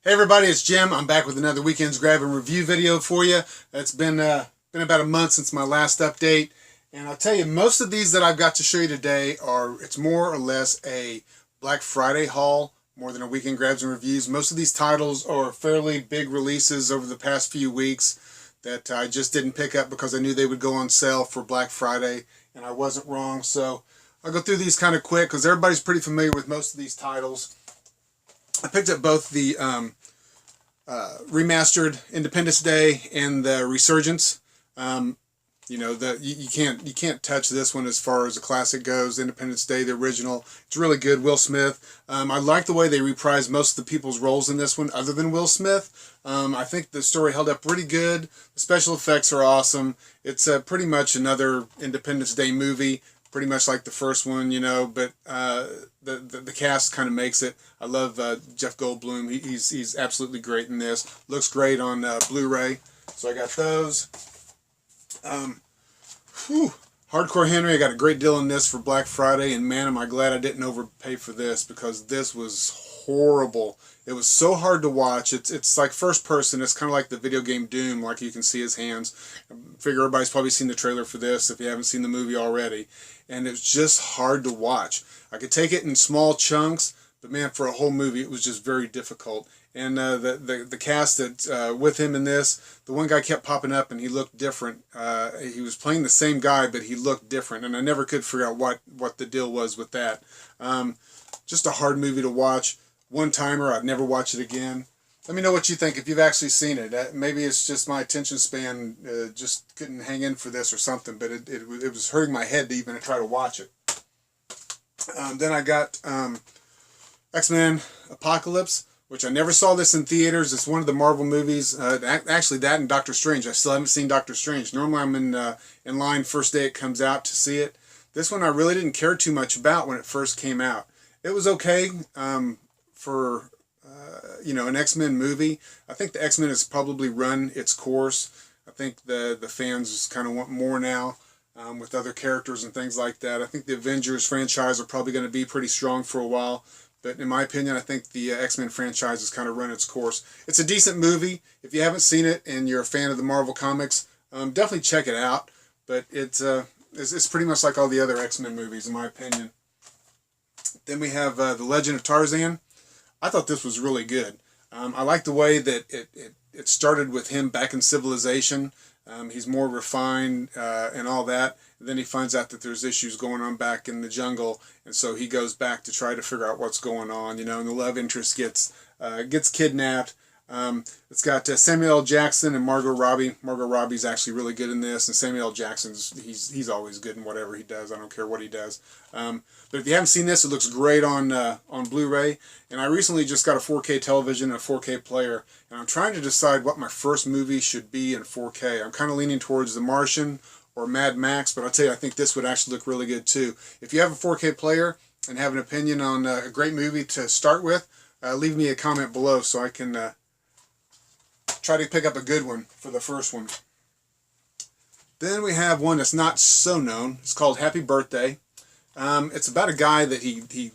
Hey everybody, it's Jim. I'm back with another Weekends Grab and Review video for you. It's been about a month since my last update, and I'll tell you, most of these that I've got to show you today it's more or less a Black Friday haul more than a Weekend Grabs and Reviews. Most of these titles are fairly big releases over the past few weeks that I just didn't pick up because I knew they would go on sale for Black Friday, and I wasn't wrong. So I'll go through these kind of quick because everybody's pretty familiar with most of these titles. I picked up both the remastered Independence Day and the Resurgence. You know, you can't touch this one as far as a classic goes. Independence Day, the original, it's really good. Will Smith. I like the way they reprised most of the people's roles in this one, other than Will Smith. I think the story held up pretty good. The special effects are awesome. It's pretty much another Independence Day movie, pretty much like the first one, you know, but the cast kind of makes it. I love Jeff Goldblum. He's absolutely great in this. Looks great on Blu-ray. So I got those. Hardcore Henry, I got a great deal on this for Black Friday, and man, am I glad I didn't overpay for this, because this was horrible. It was so hard to watch. It's like first person. It's kind of like the video game Doom, like you can see his hands. I figure everybody's probably seen the trailer for this if you haven't seen the movie already. And it's just hard to watch. I could take it in small chunks, but man, for a whole movie, it was just very difficult. And the cast that with him in this, the one guy kept popping up and he looked different. He was playing the same guy, but he looked different, and I never could figure out what the deal was with that. Just a hard movie to watch. One-timer, I'd never watch it again. Let me know what you think if you've actually seen it. Maybe it's just my attention span just couldn't hang in for this or something, but it was hurting my head to even try to watch it. Then I got X-Men Apocalypse, which I never saw this in theaters. It's one of the Marvel movies. Actually, that and Doctor Strange. I still haven't seen Doctor Strange. Normally I'm in line first day it comes out to see it. This one I really didn't care too much about when it first came out. It was okay for you know, an X-Men movie. I think the X-Men has probably run its course. I think the fans just kind of want more now with other characters and things like that. I think the Avengers franchise are probably going to be pretty strong for a while. But in my opinion, I think the X-Men franchise has kind of run its course. It's a decent movie. If you haven't seen it and you're a fan of the Marvel Comics, definitely check it out. But it's pretty much like all the other X-Men movies, in my opinion. Then we have The Legend of Tarzan. I thought this was really good. I like the way that it started with him back in civilization. He's more refined and all that. And then he finds out that there's issues going on back in the jungle, and so he goes back to try to figure out what's going on. You know, and the love interest gets kidnapped. It's got Samuel L. Jackson and Margot Robbie. Margot Robbie's actually really good in this, and Samuel L. Jackson's he's always good in whatever he does. I don't care what he does. But if you haven't seen this, it looks great on Blu-ray. And I recently just got a 4K television and a 4K player, and I'm trying to decide what my first movie should be in 4K. I'm kind of leaning towards The Martian or Mad Max, but I'll tell you, I think this would actually look really good too. If you have a 4K player and have an opinion on a great movie to start with, leave me a comment below so I can try to pick up a good one for the first one. Then we have one that's not so known. It's called Happy Birthday. It's about a guy that he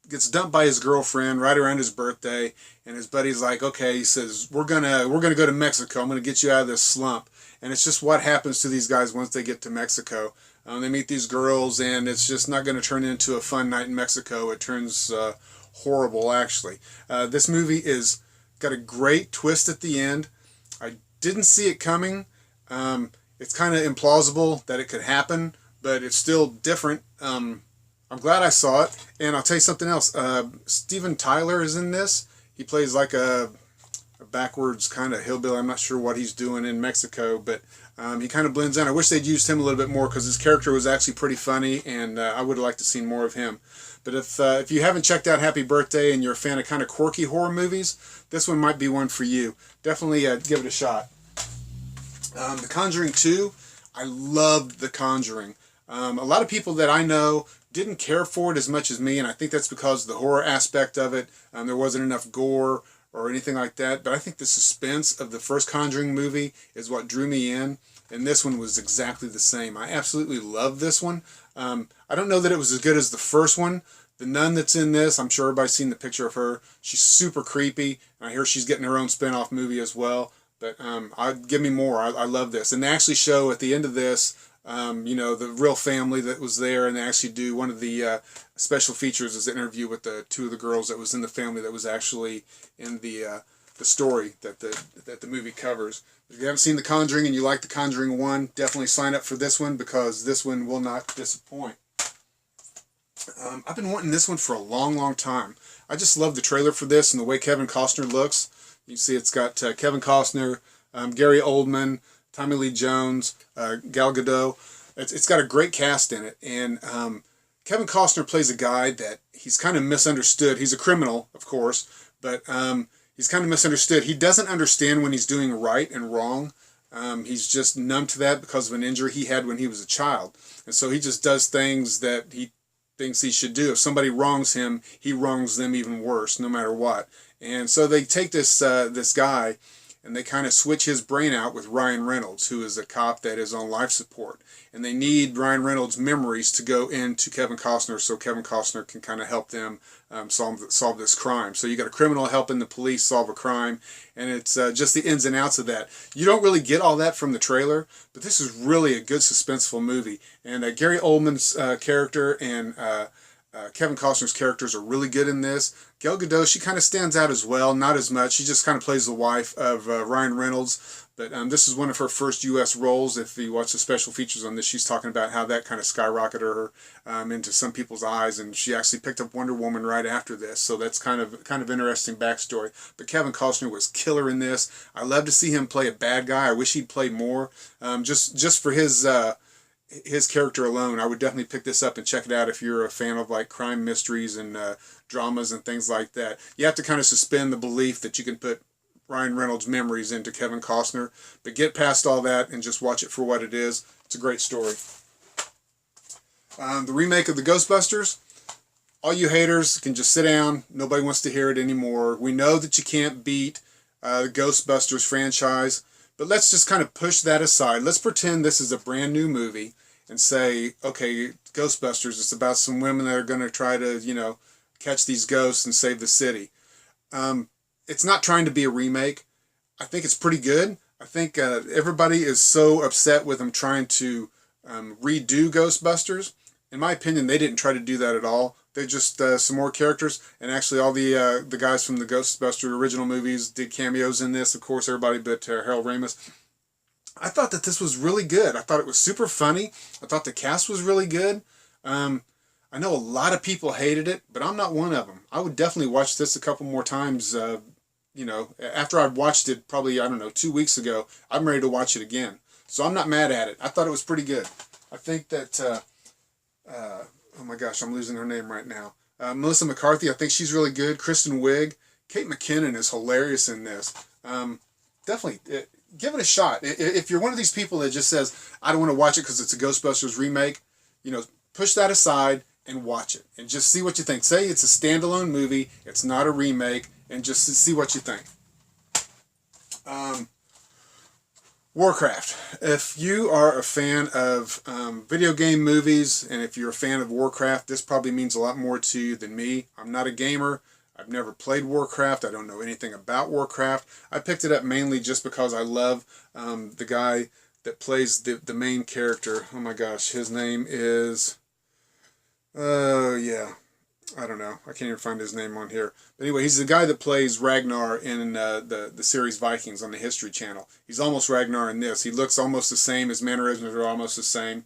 gets dumped by his girlfriend right around his birthday, and his buddy's like, okay, he says, we're gonna go to Mexico. I'm gonna get you out of this slump. And it's just what happens to these guys once they get to Mexico. They meet these girls, and it's just not going to turn into a fun night in Mexico. It turns horrible, actually. This movie is got a great twist at the end. I didn't see it coming. It's kind of implausible that it could happen, but it's still different. I'm glad I saw it. And I'll tell you something else. Steven Tyler is in this. He plays like a backwards kind of hillbilly. I'm not sure what he's doing in Mexico, but he kind of blends in. I wish they'd used him a little bit more, because his character was actually pretty funny, and I would have liked to see more of him. But if you haven't checked out Happy Birthday and you're a fan of kind of quirky horror movies, this one might be one for you. Definitely give it a shot. The Conjuring 2, I loved The Conjuring. A lot of people that I know didn't care for it as much as me, and I think that's because of the horror aspect of it. There wasn't enough gore or anything like that, but I think the suspense of the first Conjuring movie is what drew me in, and this one was exactly the same. I absolutely love this one. I don't know that it was as good as the first one, The nun that's in this, I'm sure everybody's seen the picture of her. She's super creepy. I hear she's getting her own spin-off movie as well. But give me more. I love this. And they actually show at the end of this, the real family that was there, and they actually do one of the special features is an interview with the two of the girls that was in the family that was actually in the story that the movie covers. If you haven't seen The Conjuring and you like The Conjuring 1, definitely sign up for this one because this one will not disappoint. I've been wanting this one for a long, long time. I just love the trailer for this and the way Kevin Costner looks. You see it's got Kevin Costner, Gary Oldman, Tommy Lee Jones, Gal Gadot. It's got a great cast in it. And Kevin Costner plays a guy that he's kind of misunderstood. He's a criminal, of course, but he's kind of misunderstood. He doesn't understand when he's doing right and wrong. He's just numb to that because of an injury he had when he was a child. And so he just does things that he thinks he should do. If somebody wrongs him, he wrongs them even worse, no matter what. And so they take this guy and they kind of switch his brain out with Ryan Reynolds, who is a cop that is on life support. And they need Ryan Reynolds' memories to go into Kevin Costner so Kevin Costner can kind of help them solve this crime. So you got a criminal helping the police solve a crime, and it's just the ins and outs of that. You don't really get all that from the trailer, but this is really a good suspenseful movie. And Gary Oldman's character and Kevin Costner's characters are really good in this. Gal Gadot, she kind of stands out as well, not as much. She just kind of plays the wife of Ryan Reynolds. But this is one of her first U.S. roles. If you watch the special features on this, she's talking about how that kind of skyrocketed her into some people's eyes, and she actually picked up Wonder Woman right after this. So that's kind of interesting backstory. But Kevin Costner was killer in this. I love to see him play a bad guy. I wish he'd play more. Just for his character alone, I would definitely pick this up and check it out if you're a fan of like crime mysteries and dramas and things like that. You have to kind of suspend the belief that you can put Ryan Reynolds' memories into Kevin Costner, but get past all that and just watch it for what it is. It's a great story. The remake of the Ghostbusters, all you haters can just sit down. Nobody wants to hear it anymore. We know that you can't beat the Ghostbusters franchise, but let's just kind of push that aside. Let's pretend this is a brand new movie and say, okay, Ghostbusters, it's about some women that are going to try to, catch these ghosts and save the city. It's not trying to be a remake. I think it's pretty good. I think everybody is so upset with them trying to redo Ghostbusters. In my opinion, they didn't try to do that at all. They're just some more characters, and actually all the guys from the Ghostbuster original movies did cameos in this. Of course, everybody but Harold Ramis. I thought that this was really good. I thought it was super funny. I thought the cast was really good. I know a lot of people hated it, but I'm not one of them. I would definitely watch this a couple more times. After I watched it probably, 2 weeks ago, I'm ready to watch it again. So I'm not mad at it. I thought it was pretty good. I think that, oh my gosh, I'm losing her name right now. Melissa McCarthy, I think she's really good. Kristen Wiig. Kate McKinnon is hilarious in this. Definitely, give it a shot. If you're one of these people that just says, I don't want to watch it because it's a Ghostbusters remake, push that aside and watch it. And just see what you think. Say it's a standalone movie. It's not a remake. And just see what you think. Warcraft. If you are a fan of video game movies, and if you're a fan of Warcraft, this probably means a lot more to you than me. I'm not a gamer. I've never played Warcraft. I don't know anything about Warcraft. I picked it up mainly just because I love the guy that plays the main character. Oh my gosh, his name is... I don't know. I can't even find his name on here. But anyway, he's the guy that plays Ragnar in the series Vikings on the History Channel. He's almost Ragnar in this. He looks almost the same. His mannerisms are almost the same.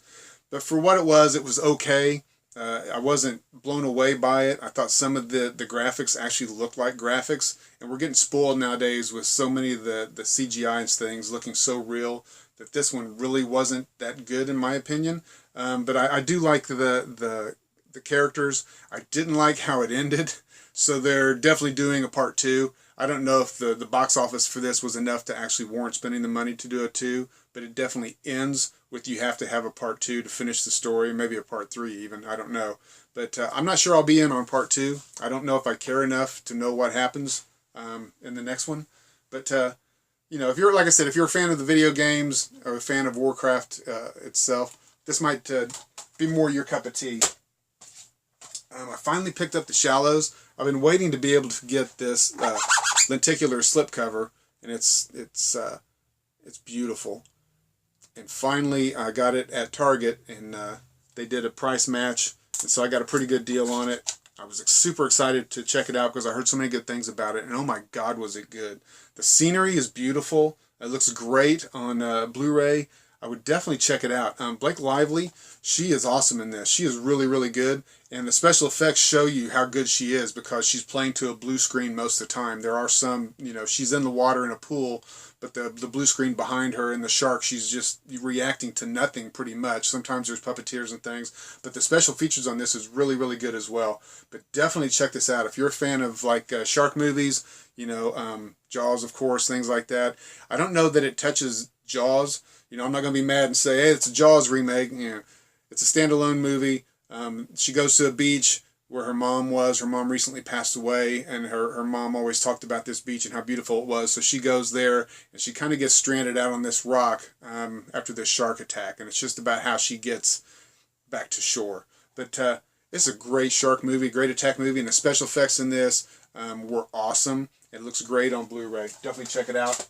But for what it was okay. I wasn't blown away by it. I thought some of the graphics actually looked like graphics. And we're getting spoiled nowadays with so many of the CGI and things looking so real that this one really wasn't that good in my opinion. But I do like the characters. I didn't like how it ended, so they're definitely doing a part 2. I don't know if the box office for this was enough to actually warrant spending the money to do a 2, but it definitely ends with you have to have a part 2 to finish the story, maybe a part 3 even, I don't know. But I'm not sure I'll be in on part 2. I don't know if I care enough to know what happens in the next one. But, if you're, like I said, if you're a fan of the video games or a fan of Warcraft itself, this might be more your cup of tea. I finally picked up The Shallows. I've been waiting to be able to get this lenticular slipcover, and it's beautiful. And finally, I got it at Target, and they did a price match, and so I got a pretty good deal on it. I was super excited to check it out because I heard so many good things about it, and oh my God, was it good. The scenery is beautiful. It looks great on Blu-ray. I would definitely check it out. Blake Lively, she is awesome in this. She is really, really good, and the special effects show you how good she is because she's playing to a blue screen most of the time. There are some, she's in the water in a pool, but the blue screen behind her and the shark, she's just reacting to nothing pretty much. Sometimes there's puppeteers and things, but the special features on this is really, really good as well. But definitely check this out. If you're a fan of like shark movies, Jaws, of course, things like that. I don't know that it touches Jaws. I'm not going to be mad and say, hey, it's a Jaws remake. It's a standalone movie. She goes to a beach where her mom was. Her mom recently passed away, and her mom always talked about this beach and how beautiful it was. So she goes there, and she kind of gets stranded out on this rock after this shark attack. And it's just about how she gets back to shore. But it's a great shark movie, great attack movie, and the special effects in this were awesome. It looks great on Blu-ray. Definitely check it out.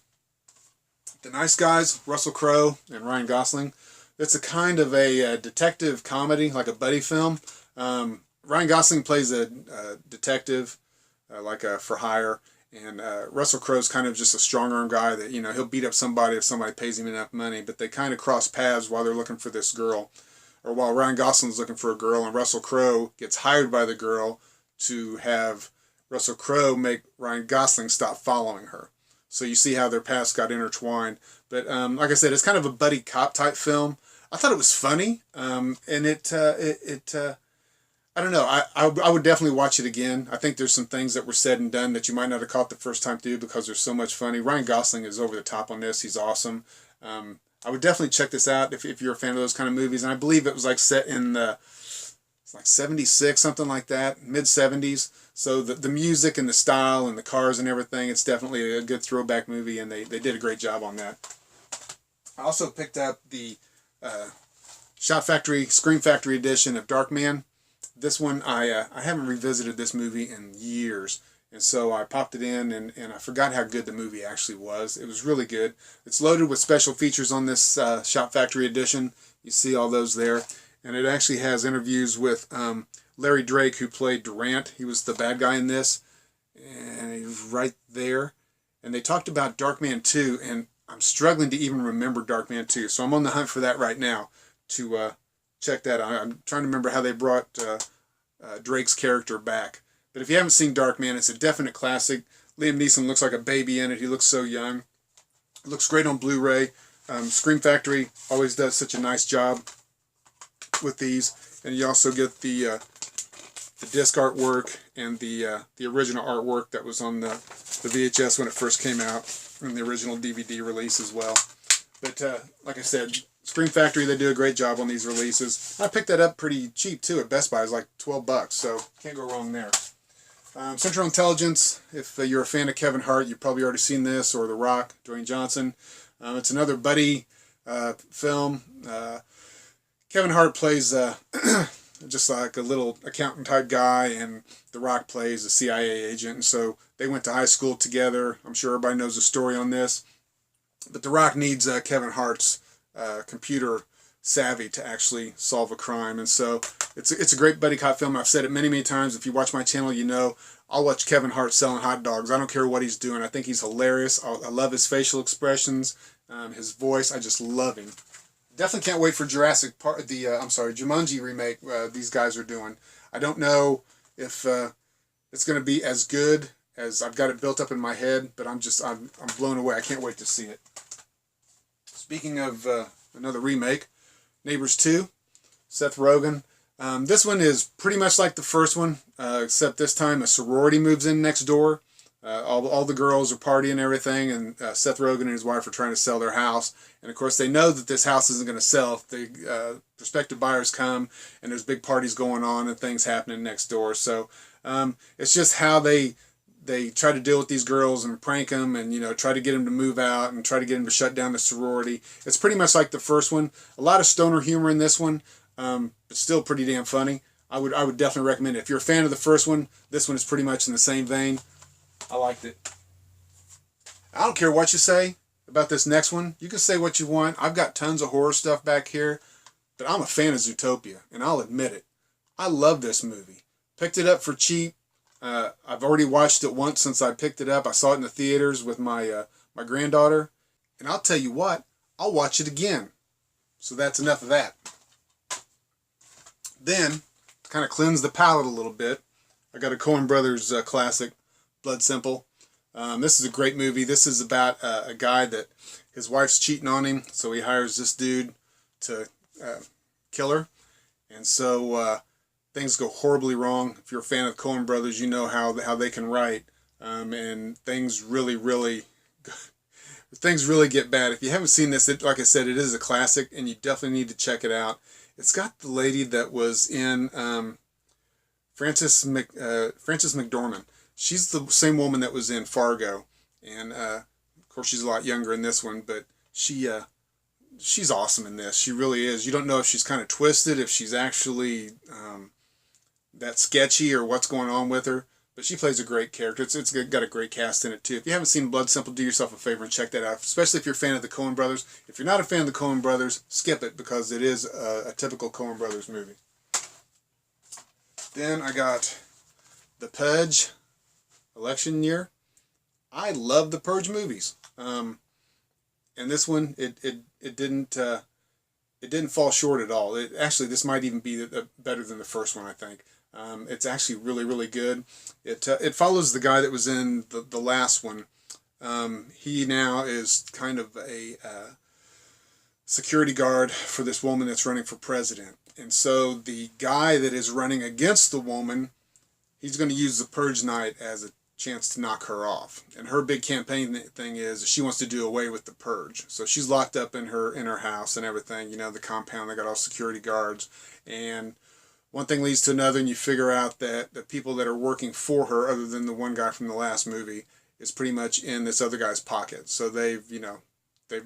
The Nice Guys, Russell Crowe and Ryan Gosling. It's a kind of a detective comedy, like a buddy film. Ryan Gosling plays a detective, like a for hire, and Russell Crowe's kind of just a strong-arm guy that, he'll beat up somebody if somebody pays him enough money, but they kind of cross paths while they're looking for this girl, or while Ryan Gosling's looking for a girl, and Russell Crowe gets hired by the girl to have Russell Crowe make Ryan Gosling stop following her. So you see how their paths got intertwined. But like I said, it's kind of a buddy cop type film. I thought it was funny, and I don't know. I would definitely watch it again. I think there's some things that were said and done that you might not have caught the first time through because there's so much funny. Ryan Gosling is over the top on this. He's awesome. I would definitely check this out if you're a fan of those kind of movies. And I believe it was like set in it's like 76, something like that, mid-70s. So the music and the style and the cars and everything, it's definitely a good throwback movie, and they did a great job on that. I also picked up the Scream Factory edition of Darkman. This one, I haven't revisited this movie in years, and so I popped it in, and I forgot how good the movie actually was. It was really good. It's loaded with special features on this Shop Factory edition. You see all those there. And it actually has interviews with Larry Drake, who played Durant. He was the bad guy in this, and he's right there. And they talked about Darkman 2, and I'm struggling to even remember Darkman 2, so I'm on the hunt for that right now to check that out. I'm trying to remember how they brought Drake's character back. But if you haven't seen Darkman, it's a definite classic. Liam Neeson looks like a baby in it. He looks so young. It looks great on Blu-ray. Scream Factory always does such a nice job with these, and you also get the disc artwork and the original artwork that was on the VHS when it first came out, and the original DVD release as well. But like I said, Scream Factory, they do a great job on these releases. I picked that up pretty cheap too at Best Buy. It's like $12, so can't go wrong there. Central Intelligence, if you're a fan of Kevin Hart, you've probably already seen this, or The Rock, Dwayne Johnson. It's another buddy film. Kevin Hart plays just like a little accountant type guy, and The Rock plays a CIA agent, and so they went to high school together. I'm sure everybody knows the story on this, but The Rock needs Kevin Hart's computer savvy to actually solve a crime, and so it's a great buddy cop film. I've said it many, many times. If you watch my channel, I'll watch Kevin Hart selling hot dogs. I don't care what he's doing. I think he's hilarious. I love his facial expressions, his voice. I just love him. Definitely can't wait for Jumanji remake these guys are doing. I don't know if it's going to be as good as I've got it built up in my head, but I'm blown away. I can't wait to see it. Speaking of another remake, Neighbors 2, Seth Rogen. This one is pretty much like the first one, except this time a sorority moves in next door. All the girls are partying and everything, and Seth Rogen and his wife are trying to sell their house. And of course, they know that this house isn't going to sell if the prospective buyers come, and there's big parties going on and things happening next door. So it's just how they try to deal with these girls and prank them, and try to get them to move out and try to get them to shut down the sorority. It's pretty much like the first one. A lot of stoner humor in this one, but still pretty damn funny. I would definitely recommend it. If you're a fan of the first one, this one is pretty much in the same vein. I liked it. I don't care what you say about this next one. You can say what you want. I've got tons of horror stuff back here, but I'm a fan of Zootopia, and I'll admit it. I love this movie. Picked it up for cheap. I've already watched it once since I picked it up. I saw it in the theaters with my my granddaughter, and I'll tell you what, I'll watch it again. So that's enough of that. Then, to kind of cleanse the palate a little bit, I got a Coen Brothers classic, Blood Simple. This is a great movie. This is about a guy that his wife's cheating on him, so he hires this dude to kill her. And so things go horribly wrong. If you're a fan of Coen Brothers, you know how they can write, and things really get bad. If you haven't seen this, like I said, it is a classic, and you definitely need to check it out. It's got the lady that was in Frances McDormand. She's the same woman that was in Fargo, and of course she's a lot younger in this one, but she's awesome in this. She really is. You don't know if she's kind of twisted, if she's actually that sketchy or what's going on with her, but she plays a great character. It's got a great cast in it too. If you haven't seen Blood Simple, do yourself a favor and check that out, especially if you're a fan of the Coen Brothers. If you're not a fan of the Coen Brothers, skip it because it is a typical Coen Brothers movie. Then I got The Purge, Election Year. I love the Purge movies, and this one it didn't fall short at all. Actually, this might even be better than the first one. I think it's actually really good. It follows the guy that was in the last one. He now is kind of a security guard for this woman that's running for president, and so the guy that is running against the woman, he's going to use the Purge night as a chance to knock her off. And her big campaign thing is she wants to do away with the Purge. So she's locked up in her house and everything. You know, the compound, they got all security guards. And one thing leads to another, and you figure out that the people that are working for her, other than the one guy from the last movie, is pretty much in this other guy's pocket. So they've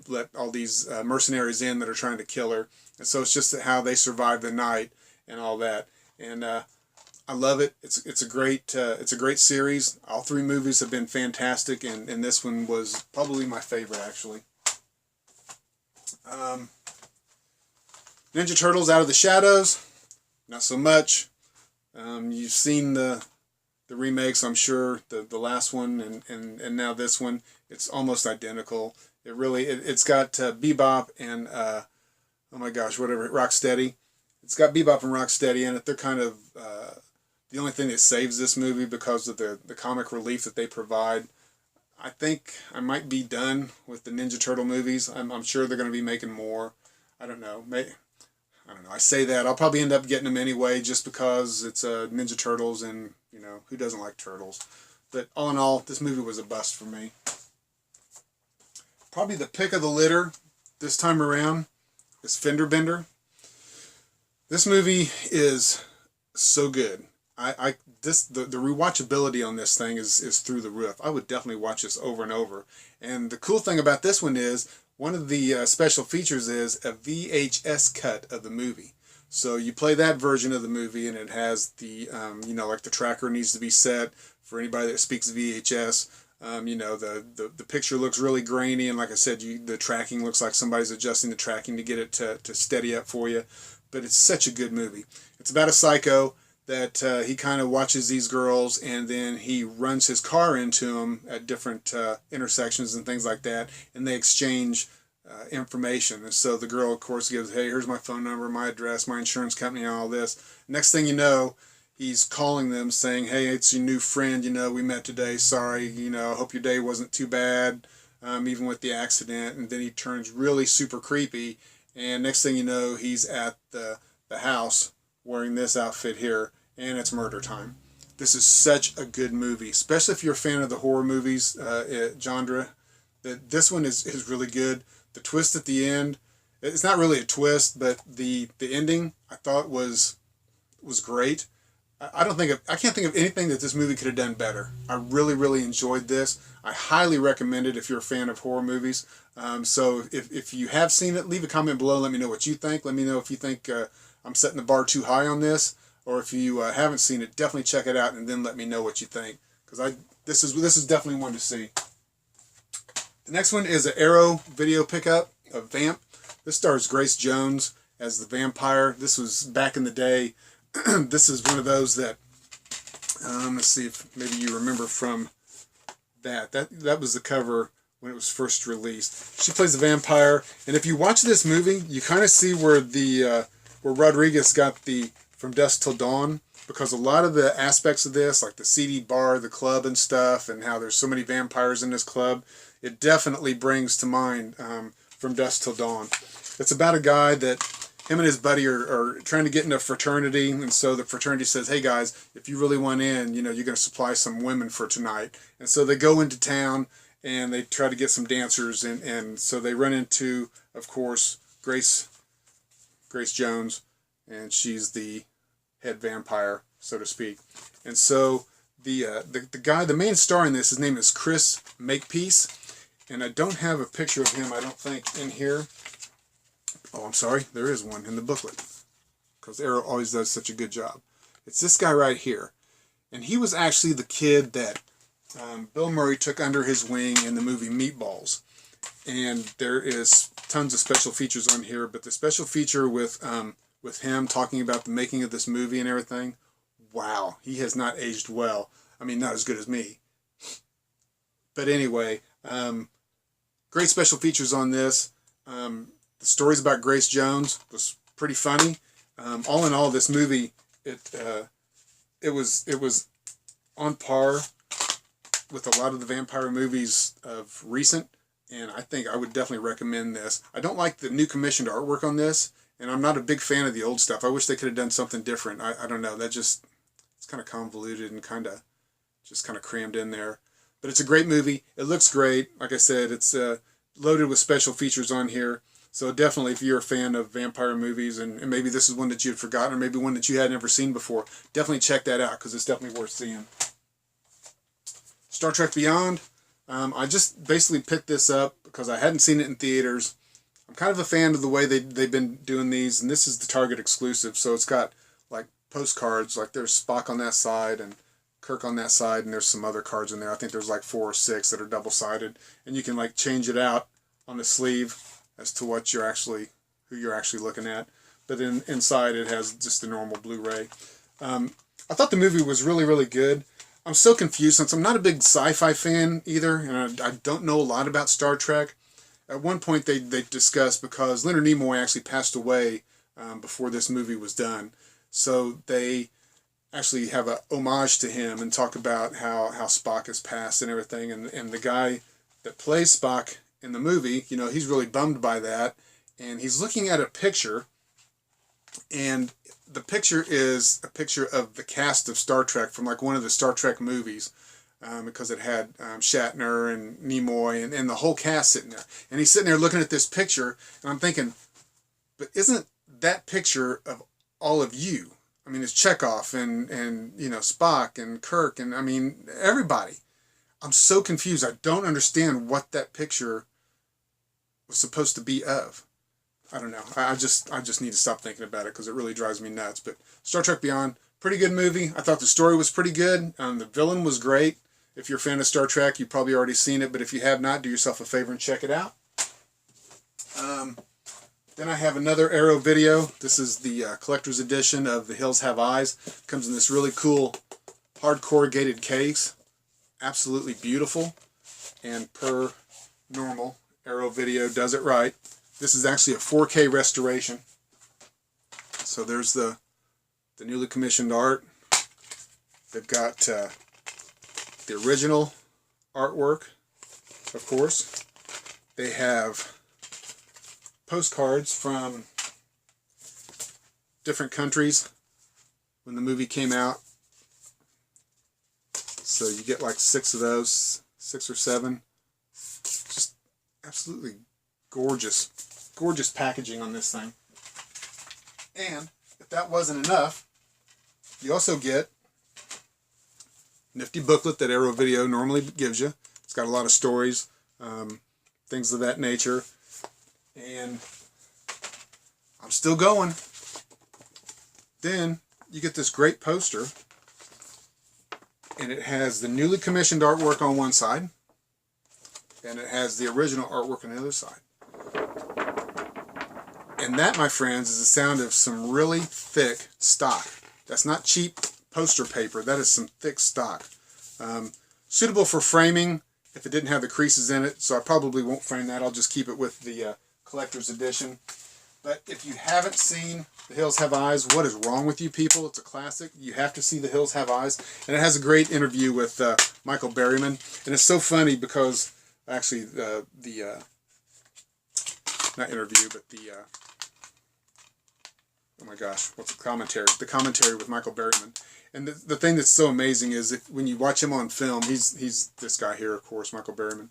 let all these mercenaries in that are trying to kill her. And so it's just how they survive the night and all that. And I love it. It's a great series. All three movies have been fantastic, and this one was probably my favorite actually. Ninja Turtles: Out of the Shadows, not so much. You've seen the remakes, I'm sure, the last one and now this one. It's almost identical. It's got Bebop and oh my gosh, whatever, Rocksteady. It's got Bebop and Rocksteady in it. They're kind of the only thing that saves this movie because of the comic relief that they provide. I think I might be done with the Ninja Turtle movies. I'm sure they're going to be making more. I don't know. I don't know. I say that. I'll probably end up getting them anyway just because it's Ninja Turtles, and, you know, who doesn't like turtles? But all in all, this movie was a bust for me. Probably the pick of the litter this time around is Fender Bender. This movie is so good. The rewatchability on this thing is through the roof. I would definitely watch this over and over. And the cool thing about this one is one of the special features is a VHS cut of the movie. So you play that version of the movie, and it has the like the tracker needs to be set for anybody that speaks VHS. The picture looks really grainy, and like I said, the tracking looks like somebody's adjusting the tracking to get it to steady up for you. But it's such a good movie. It's about a psycho that he kind of watches these girls, and then he runs his car into them at different intersections and things like that, and they exchange information. And so the girl, of course, gives, hey, here's my phone number, my address, my insurance company, and all this. Next thing you know, he's calling them saying, hey, it's your new friend, we met today, sorry, I hope your day wasn't too bad, even with the accident. And then he turns really super creepy, and next thing you know, he's at the house wearing this outfit here, and it's murder time. This is such a good movie, especially if you're a fan of the horror movies genre. This one is really good. The twist at the end, it's not really a twist, but the ending I thought was great. I can't think of anything that this movie could have done better. I really enjoyed this. I highly recommend it if you're a fan of horror movies. So if you have seen it, leave a comment below. Let me know what you think. Let me know if you think I'm setting the bar too high on this. or if you haven't seen it, definitely check it out and then let me know what you think, because this is definitely one to see. The next one is an Arrow video pickup of Vamp. This stars Grace Jones as the vampire. This was back in the day. This is one of those that, let's see if maybe you remember from that. That was the cover when it was first released. She plays the vampire, and if you watch this movie, you kind of see where where Rodriguez got the From Dusk Till Dawn, because a lot of the aspects of this, like the seedy bar, the club and stuff, and how there's so many vampires in this club, it definitely brings to mind From Dusk Till Dawn. It's about a guy that him and his buddy are trying to get into a fraternity, and so the fraternity says, hey guys, if you really want in, you're going to supply some women for tonight. And so they go into town and they try to get some dancers, and so they run into, of course, Grace Jones, and she's the head vampire, so to speak. And so the guy, the main star in this, his name is Chris Makepeace, and I don't have a picture of him, I don't think, in here. Oh, I'm sorry, there is one in the booklet, because Arrow always does such a good job. It's this guy right here, and he was actually the kid that Bill Murray took under his wing in the movie Meatballs. And there is tons of special features on here, but the special feature with him talking about the making of this movie and everything, wow, he has not aged well. I mean, not as good as me. But anyway, great special features on this. The stories about Grace Jones was pretty funny. All in all, this movie, it was on par with a lot of the vampire movies of recent, and I think I would definitely recommend this. I don't like the new commissioned artwork on this, and I'm not a big fan of the old stuff. I wish they could have done something different. I don't know. It's kind of convoluted and kind of crammed in there. But it's a great movie. It looks great. Like I said, it's loaded with special features on here. So definitely, if you're a fan of vampire movies, and maybe this is one that you had forgotten, or maybe one that you had never seen before, definitely check that out, because it's definitely worth seeing. Star Trek Beyond. I just basically picked this up because I hadn't seen it in theaters. I'm kind of a fan of the way they've been doing these, and this is the Target exclusive, so it's got like postcards, like there's Spock on that side and Kirk on that side, and there's some other cards in there. I think there's like 4 or 6 that are double-sided, and you can like change it out on the sleeve as to what who you're actually looking at. But then inside it has just the normal Blu-ray. I thought the movie was really, really good. I'm so confused since I'm not a big sci-fi fan either, and I don't know a lot about Star Trek. At one point they discussed, because Leonard Nimoy actually passed away before this movie was done, so they actually have a homage to him and talk about how Spock has passed and everything, and the guy that plays Spock in the movie, he's really bummed by that, and he's looking at a picture, and the picture is a picture of the cast of Star Trek from like one of the Star Trek movies, because it had Shatner and Nimoy and the whole cast sitting there, and he's sitting there looking at this picture, and I'm thinking, but isn't that picture of all of you? I mean, it's Chekhov and Spock and Kirk, and I mean everybody. I'm so confused. I don't understand what that picture was supposed to be of. I don't know. I just need to stop thinking about it, because it really drives me nuts. But Star Trek Beyond, pretty good movie. I thought the story was pretty good. The villain was great. If you're a fan of Star Trek, you've probably already seen it, but if you have not, do yourself a favor and check it out. Then I have another Arrow video. This is the collector's edition of The Hills Have Eyes. It comes in this really cool hard corrugated case. Absolutely beautiful. And per normal, Arrow Video does it right. This is actually a 4K restoration. So there's the newly commissioned art. They've got the original artwork, of course. They have postcards from different countries when the movie came out. So you get like 6 of those, 6 or 7. Just absolutely gorgeous, gorgeous packaging on this thing. And if that wasn't enough, you also get a nifty booklet that Arrow Video normally gives you. It's got a lot of stories, things of that nature. And I'm still going. Then you get this great poster, and it has the newly commissioned artwork on one side, and it has the original artwork on the other side. And that, my friends, is the sound of some really thick stock. That's not cheap poster paper. That is some thick stock. Suitable for framing if it didn't have the creases in it, so I probably won't frame that. I'll just keep it with the collector's edition. But if you haven't seen The Hills Have Eyes, what is wrong with you people? It's a classic. You have to see The Hills Have Eyes. And it has a great interview with Michael Berryman. And it's so funny because, actually, not interview, but oh my gosh, what's the commentary? The commentary with Michael Berryman. And the thing that's so amazing is when you watch him on film, he's this guy here, of course, Michael Berryman.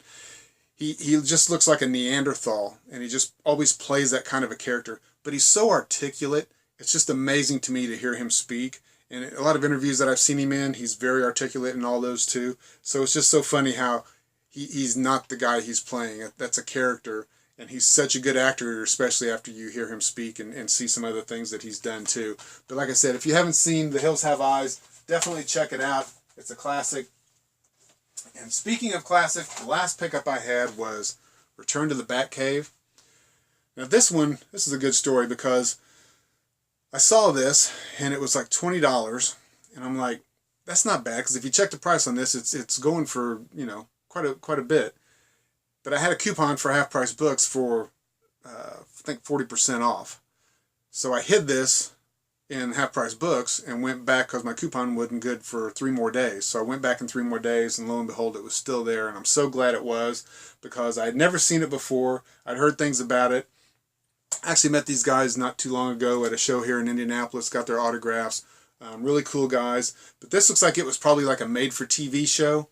He just looks like a Neanderthal, and he just always plays that kind of a character. But he's so articulate. It's just amazing to me to hear him speak. And a lot of interviews that I've seen him in, he's very articulate in all those too. So it's just so funny how he's not the guy he's playing. That's a character. And he's such a good actor, especially after you hear him speak and see some other things that he's done too. But like I said, if you haven't seen The Hills Have Eyes, definitely check it out. It's a classic. And speaking of classic, the last pickup I had was Return to the Batcave. Now this is a good story because I saw this and it was like $20. And I'm like, that's not bad, because if you check the price on this, it's going for, you know, quite a bit. But I had a coupon for Half Price Books for, I think, 40% off. So I hid this in Half Price Books and went back because my coupon wasn't good for 3 more days. So I went back in 3 more days, and lo and behold, it was still there. And I'm so glad it was, because I had never seen it before. I'd heard things about it. I actually met these guys not too long ago at a show here in Indianapolis, got their autographs. Really cool guys. But this looks like it was probably like a made-for-TV show,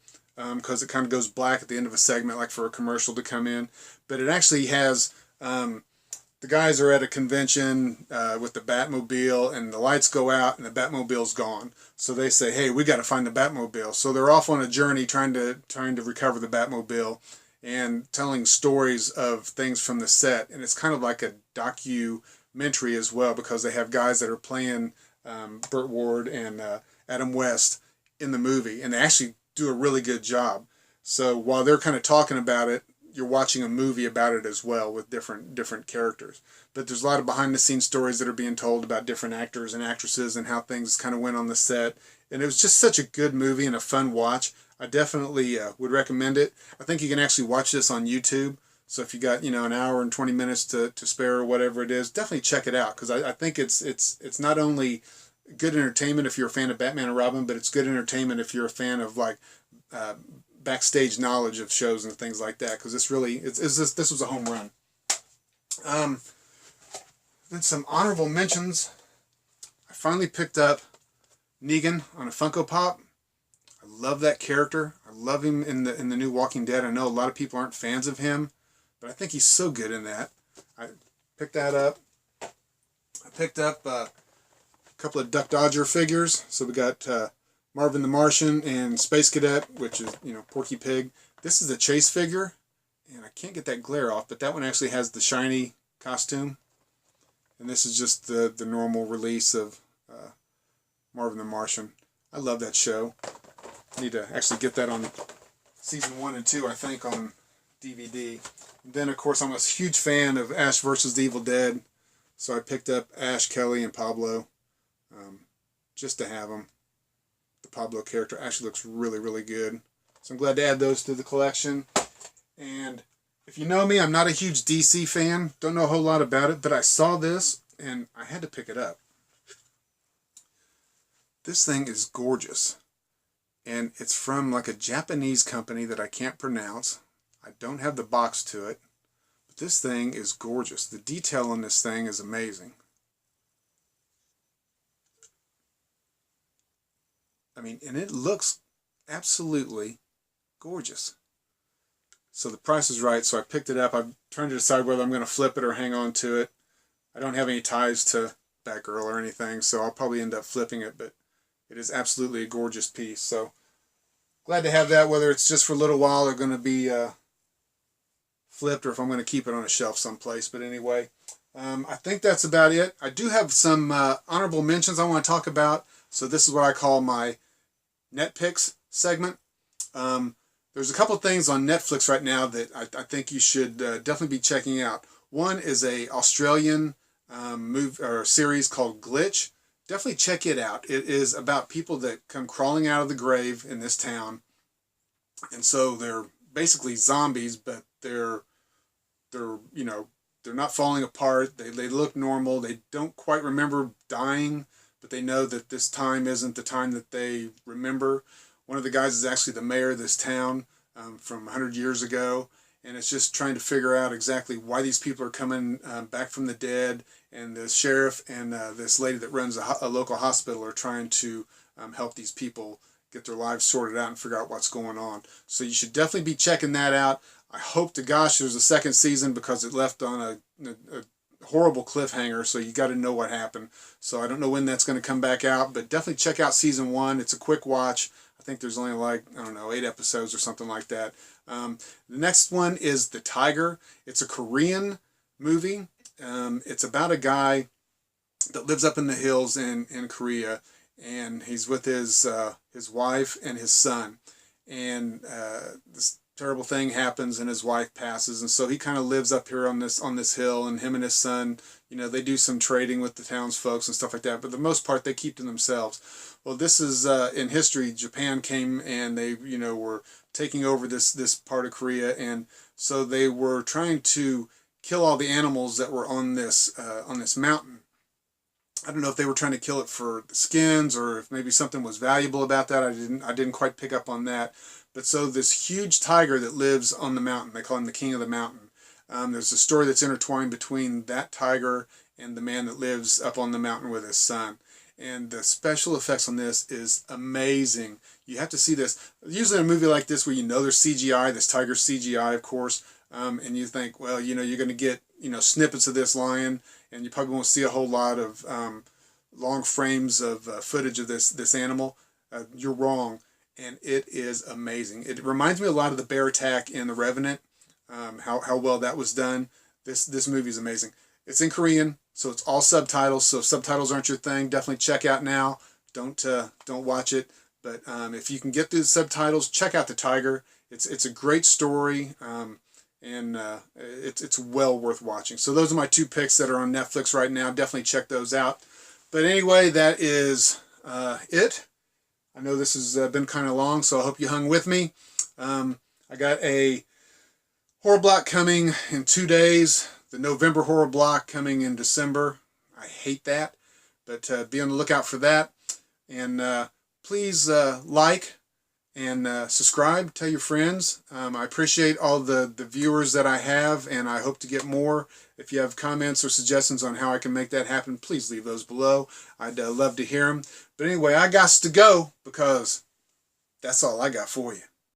because it kind of goes black at the end of a segment, like for a commercial to come in. But it actually has, the guys are at a convention with the Batmobile, and the lights go out, and the Batmobile's gone. So they say, hey, we got to find the Batmobile. So they're off on a journey trying to recover the Batmobile, and telling stories of things from the set. And it's kind of like a documentary as well, because they have guys that are playing Burt Ward and Adam West in the movie, and they actually do a really good job. So while they're kind of talking about it, you're watching a movie about it as well, with different characters. But there's a lot of behind the scenes stories that are being told about different actors and actresses and how things kind of went on the set. And it was just such a good movie and a fun watch. I definitely would recommend it. I think you can actually watch this on YouTube. So if you got, you know, an hour and 20 minutes to spare or whatever it is, definitely check it out, because I think it's not only good entertainment if you're a fan of Batman and Robin, but it's good entertainment if you're a fan of like backstage knowledge of shows and things like that, because this was a home run. Then some honorable mentions. I finally picked up Negan on a Funko Pop. I love that character. I love him in the new Walking Dead. I know a lot of people aren't fans of him, but I think he's so good in that. I picked that up. I picked up a couple of Duck Dodger figures. So we got Marvin the Martian and Space Cadet, which is, you know, Porky Pig. This is a Chase figure, and I can't get that glare off, but that one actually has the shiny costume. And this is just the normal release of Marvin the Martian. I love that show. I need to actually get that on season 1 and 2, I think, on DVD. And then, of course, I'm a huge fan of Ash vs. the Evil Dead, so I picked up Ash, Kelly, and Pablo just to have them. The Pablo character actually looks really, really good. So I'm glad to add those to the collection. And if you know me, I'm not a huge DC fan. Don't know a whole lot about it, but I saw this and I had to pick it up. This thing is gorgeous. And it's from like a Japanese company that I can't pronounce. I don't have the box to it. But this thing is gorgeous. The detail on this thing is amazing. I mean, and it looks absolutely gorgeous. So the price is right, so I picked it up. I'm trying to decide whether I'm going to flip it or hang on to it. I don't have any ties to Batgirl or anything, so I'll probably end up flipping it, but it is absolutely a gorgeous piece. So glad to have that, whether it's just for a little while or going to be flipped, or if I'm going to keep it on a shelf someplace. But anyway, I think that's about it. I do have some honorable mentions I want to talk about. So this is what I call my Net Picks segment. There's a couple things on Netflix right now that I think you should definitely be checking out. One is a Australian movie or series called Glitch. Definitely check it out. It is about people that come crawling out of the grave in this town, and so they're basically zombies, but they're they're not falling apart. They look normal. They don't quite remember dying, but they know that this time isn't the time that they remember. One of the guys is actually the mayor of this town from 100 years ago, and it's just trying to figure out exactly why these people are coming back from the dead. And the sheriff and this lady that runs a local hospital are trying to help these people get their lives sorted out and figure out what's going on. So you should definitely be checking that out. I hope to gosh there's a second season because it left on a horrible cliffhanger, so you got to know what happened. So I don't know when that's going to come back out, but definitely check out season 1. It's a quick watch. I think there's only like, I don't know, 8 episodes or something like that. The next one is The Tiger. It's a Korean movie. It's about a guy that lives up in the hills in Korea, and he's with his wife and his son. And this terrible thing happens and his wife passes, and so he kind of lives up here on this hill, and him and his son, they do some trading with the townsfolk and stuff like that, but for the most part they keep to themselves. Well, this is in history. Japan came and they were taking over this part of Korea, and so they were trying to kill all the animals that were on this mountain. I don't know if they were trying to kill it for the skins or if maybe something was valuable about that. I didn't quite pick up on that. But so this huge tiger that lives on the mountain, they call him the king of the mountain. There's a story that's intertwined between that tiger and the man that lives up on the mountain with his son. And the special effects on this is amazing. You have to see this. Usually in a movie like this where there's CGI, this tiger's CGI, of course, and you think, well, you're going to get, snippets of this lion, and you probably won't see a whole lot of long frames of footage of this animal. You're wrong, and it is amazing. It reminds me a lot of the bear attack in The Revenant, how well that was done. This movie is amazing. It's in Korean, so it's all subtitles. So if subtitles aren't your thing, definitely check out now. Don't watch it, but if you can get through the subtitles, check out The Tiger. It's a great story. And it's well worth watching. So those are my 2 picks that are on Netflix right now. Definitely check those out. But anyway, that is it. I know this has been kind of long, so I hope you hung with me. I got a horror block coming in 2 days. The November horror block coming in December. I hate that, but be on the lookout for that. And please like and subscribe, tell your friends. I appreciate all the viewers that I have, and I hope to get more. If you have comments or suggestions on how I can make that happen, please leave those below. I'd love to hear them. But anyway, I got to go because that's all I got for you.